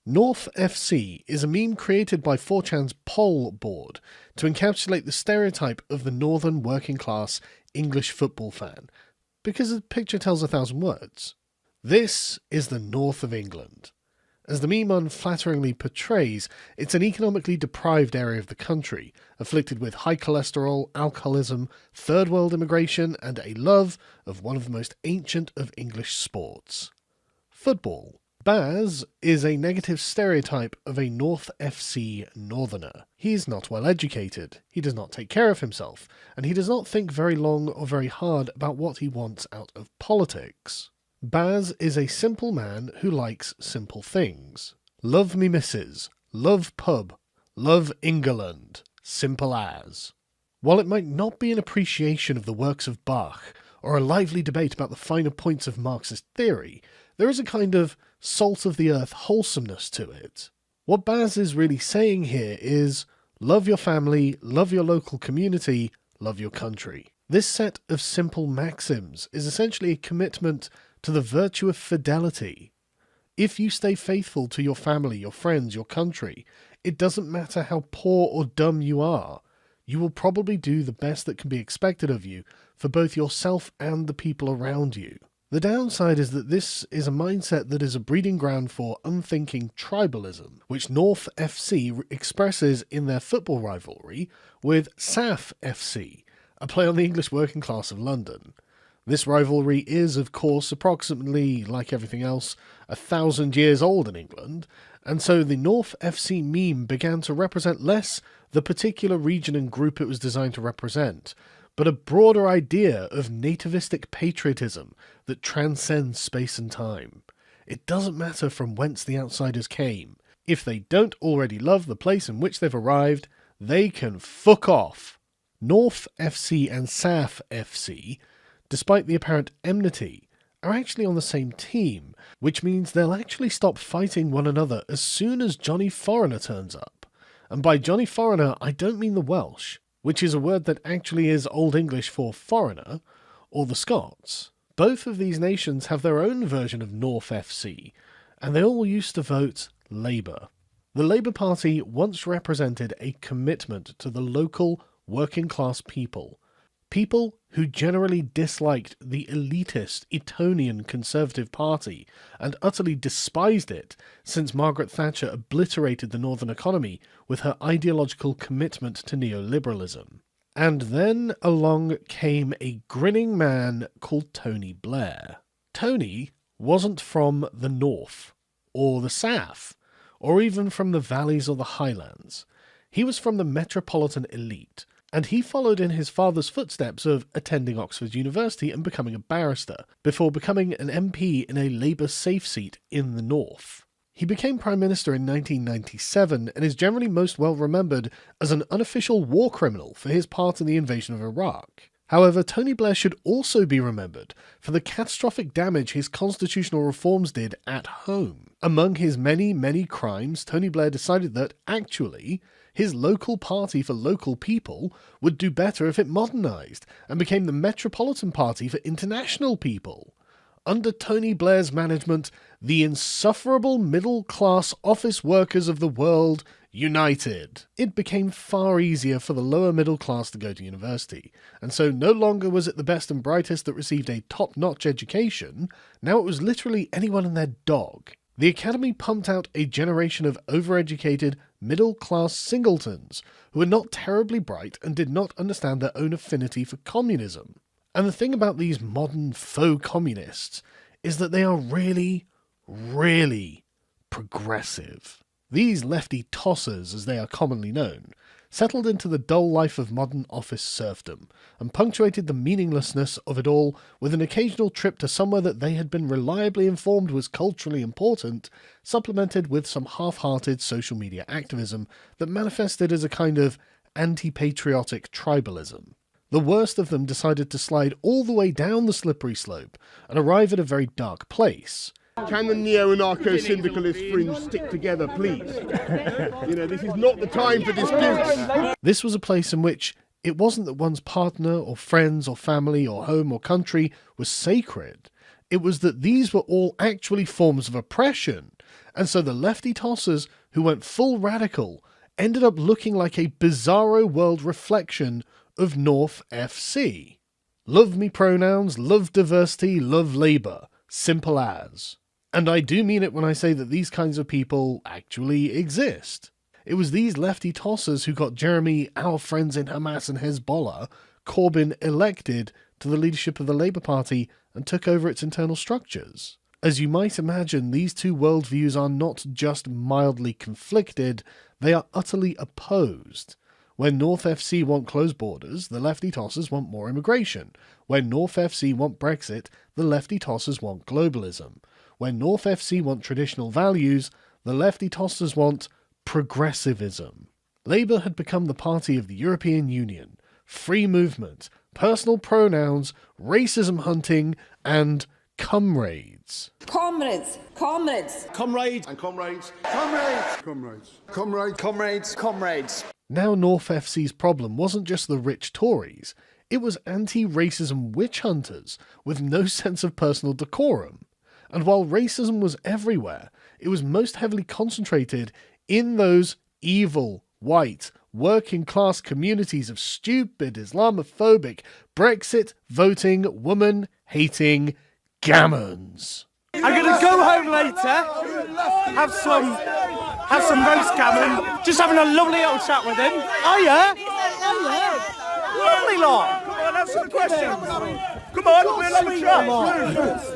Norf FC is a meme created by 4chan's poll board to encapsulate the stereotype of the northern working class English football fan, because a picture tells 1,000 words. This is the north of England. As the meme unflatteringly portrays, it's an economically deprived area of the country, afflicted with high cholesterol, alcoholism, third world immigration, and a love of one of the most ancient of English sports: football. Baz is a negative stereotype of a North FC northerner. He is not well educated, he does not take care of himself, and he does not think very long or very hard about what he wants out of politics. Baz is a simple man who likes simple things. Love me missus, love pub, love England, simple as. While it might not be an appreciation of the works of Bach, or a lively debate about the finer points of Marxist theory, there is a kind of salt-of-the-earth wholesomeness to it. What Baz is really saying here is, love your family, love your local community, love your country. This set of simple maxims is essentially a commitment to the virtue of fidelity. If you stay faithful to your family, your friends, your country, it doesn't matter how poor or dumb you are, you will probably do the best that can be expected of you for both yourself and the people around you. The downside is that this is a mindset that is a breeding ground for unthinking tribalism, which Norf FC expresses in their football rivalry with SAF FC, a play on the English working class of London. This rivalry is, of course, approximately, like everything else, 1,000 years old in England, and so the Norf FC meme began to represent less the particular region and group it was designed to represent, but a broader idea of nativistic patriotism that transcends space and time. It doesn't matter from whence the outsiders came. If they don't already love the place in which they've arrived, they can fuck off. Norf FC and SAF FC, despite the apparent enmity, are actually on the same team, which means they'll actually stop fighting one another as soon as Johnny Foreigner turns up. And by Johnny Foreigner, I don't mean the Welsh, which is a word that actually is Old English for foreigner, or the Scots. Both of these nations have their own version of Norf FC, and they all used to vote Labour. The Labour Party once represented a commitment to the local working class people who generally disliked the elitist Etonian Conservative Party and utterly despised it since Margaret Thatcher obliterated the northern economy with her ideological commitment to neoliberalism. And then along came a grinning man called Tony Blair. Tony wasn't from the North, or the South, or even from the valleys or the highlands. He was from the metropolitan elite, and he followed in his father's footsteps of attending Oxford University and becoming a barrister, before becoming an MP in a Labour safe seat in the North. He became Prime Minister in 1997 and is generally most well remembered as an unofficial war criminal for his part in the invasion of Iraq. However, Tony Blair should also be remembered for the catastrophic damage his constitutional reforms did at home. Among his many, many crimes, Tony Blair decided that, actually, his local party for local people would do better if it modernised and became the Metropolitan Party for international people. Under Tony Blair's management, the insufferable middle-class office workers of the world united. It became far easier for the lower middle class to go to university, and so no longer was it the best and brightest that received a top-notch education, now it was literally anyone and their dog. The Academy pumped out a generation of overeducated, middle-class singletons who were not terribly bright and did not understand their own affinity for communism. And the thing about these modern faux communists is that they are really, really progressive. These lefty tossers, as they are commonly known, settled into the dull life of modern office serfdom, and punctuated the meaninglessness of it all with an occasional trip to somewhere that they had been reliably informed was culturally important, supplemented with some half-hearted social media activism that manifested as a kind of anti-patriotic tribalism. The worst of them decided to slide all the way down the slippery slope and arrive at a very dark place. Can the neo-anarcho-syndicalist fringe stick together, please? This is not the time for disputes. This was a place in which it wasn't that one's partner or friends or family or home or country was sacred. It was that these were all actually forms of oppression, And so the lefty tossers who went full radical ended up looking like a bizarro world reflection of Norf FC. Love me pronouns, love diversity, love Labour. Simple as. And I do mean it when I say that these kinds of people actually exist. It was these lefty tossers who got Jeremy, our friends in Hamas and Hezbollah, Corbyn elected to the leadership of the Labour Party and took over its internal structures. As you might imagine, these two worldviews are not just mildly conflicted, they are utterly opposed. When North FC want closed borders, the lefty tossers want more immigration. When North FC want Brexit, the lefty tossers want globalism. When North FC want traditional values, the lefty tossers want progressivism. Labour had become the party of the European Union, free movement, personal pronouns, racism hunting, and comrades. Comrades, comrades. Comrade And comrades. Comrades. Comrades. Comrades. comrades, comrades. Now North FC's problem wasn't just the rich Tories, it was anti-racism witch hunters with no sense of personal decorum. And while racism was everywhere, it was most heavily concentrated in those evil, white, working-class communities of stupid, Islamophobic, Brexit-voting, woman-hating gammons. I'm gonna go home later, have some roast gammon, just having a lovely little chat with him. Oh yeah? Lovely lot. Come on, have some questions. Come on, we'll have a chat.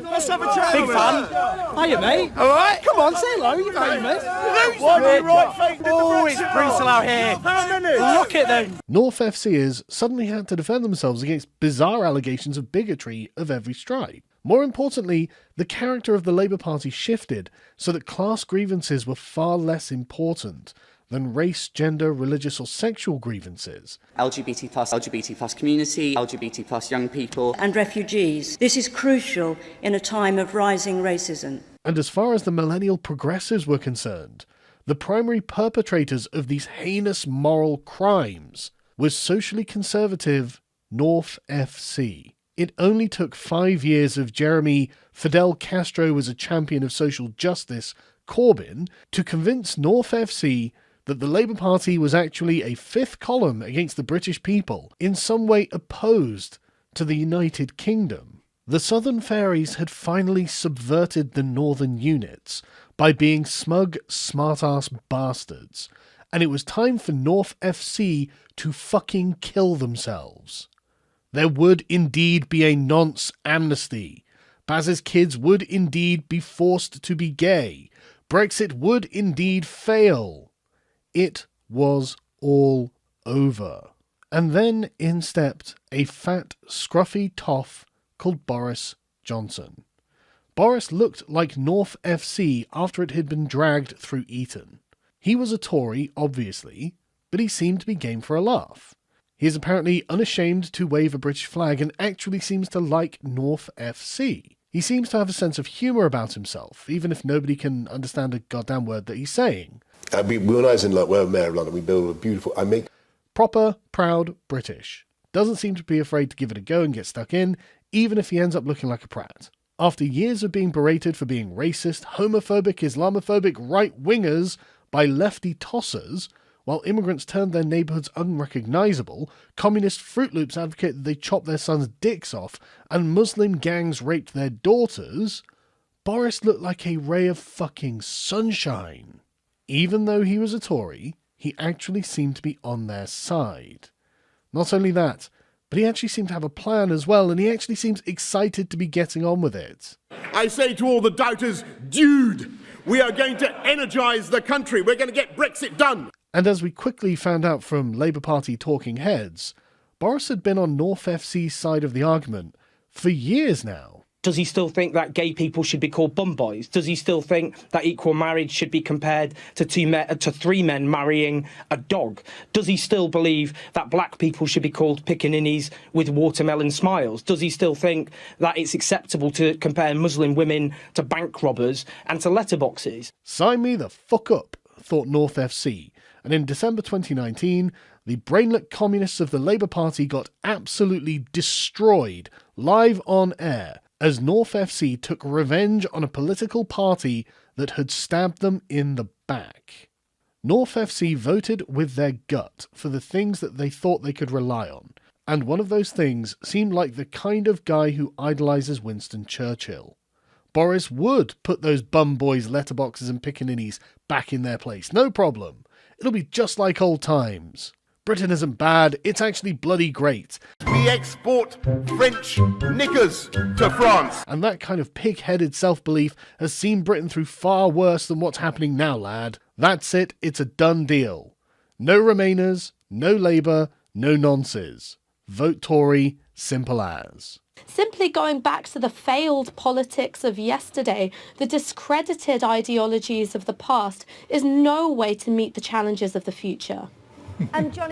Let's have a chat. Big fan. Hiya, mate. All right. Come on, say hello, you famous. Oh, It's brutal out here. How many? Look at them. North FCers suddenly had to defend themselves against bizarre allegations of bigotry of every stripe. More importantly, the character of the Labour Party shifted so that class grievances were far less important than race, gender, religious or sexual grievances. LGBT plus community, LGBT plus young people. And refugees. This is crucial in a time of rising racism. And as far as the millennial progressives were concerned, the primary perpetrators of these heinous moral crimes was socially conservative North FC. It only took 5 years of Jeremy Fidel Castro was a champion of social justice Corbyn to convince North FC that the Labour Party was actually a fifth column against the British people, in some way opposed to the United Kingdom. The Southern Fairies had finally subverted the Northern units by being smug, smart-ass bastards, and it was time for North FC to fucking kill themselves. There would indeed be a nonce amnesty. Baz's kids would indeed be forced to be gay. Brexit would indeed fail. It was all over. And then in stepped a fat, scruffy toff called Boris Johnson. Boris looked like North FC after it had been dragged through Eton. He was a Tory, obviously, but he seemed to be game for a laugh. He is apparently unashamed to wave a British flag and actually seems to like North FC. He seems to have a sense of humour about himself, even if nobody can understand a goddamn word that he's saying. When I was in we're mayor of London, we built a beautiful, Proper, proud British. Doesn't seem to be afraid to give it a go and get stuck in, even if he ends up looking like a prat. After years of being berated for being racist, homophobic, Islamophobic right-wingers by lefty tossers, while immigrants turned their neighbourhoods unrecognisable, communist Fruit Loops advocate that they chop their sons' dicks off, and Muslim gangs raped their daughters, Boris looked like a ray of fucking sunshine. Even though he was a Tory, he actually seemed to be on their side. Not only that, but he actually seemed to have a plan as well, and he actually seems excited to be getting on with it. I say to all the doubters, dude, we are going to energise the country. We're going to get Brexit done. And as we quickly found out from Labour Party talking heads, Boris had been on North FC's side of the argument for years now. Does he still think that gay people should be called bum boys? Does he still think that equal marriage should be compared to three men marrying a dog? Does he still believe that black people should be called pickaninnies with watermelon smiles? Does he still think that it's acceptable to compare Muslim women to bank robbers and to letterboxes? Sign me the fuck up, thought North FC. And in December 2019, the brainlet communists of the Labour Party got absolutely destroyed live on air as North FC took revenge on a political party that had stabbed them in the back. Norf FC voted with their gut for the things that they thought they could rely on, and one of those things seemed like the kind of guy who idolises Winston Churchill. Boris would put those bum boys' letterboxes and pickaninnies back in their place, no problem. It'll be just like old times. Britain isn't bad, it's actually bloody great. We export French knickers to France. And that kind of pig-headed self-belief has seen Britain through far worse than what's happening now, lad. That's it, it's a done deal. No Remainers, no Labour, no nonces. Vote Tory, simple as. Simply going back to the failed politics of yesterday, the discredited ideologies of the past, is no way to meet the challenges of the future. And John,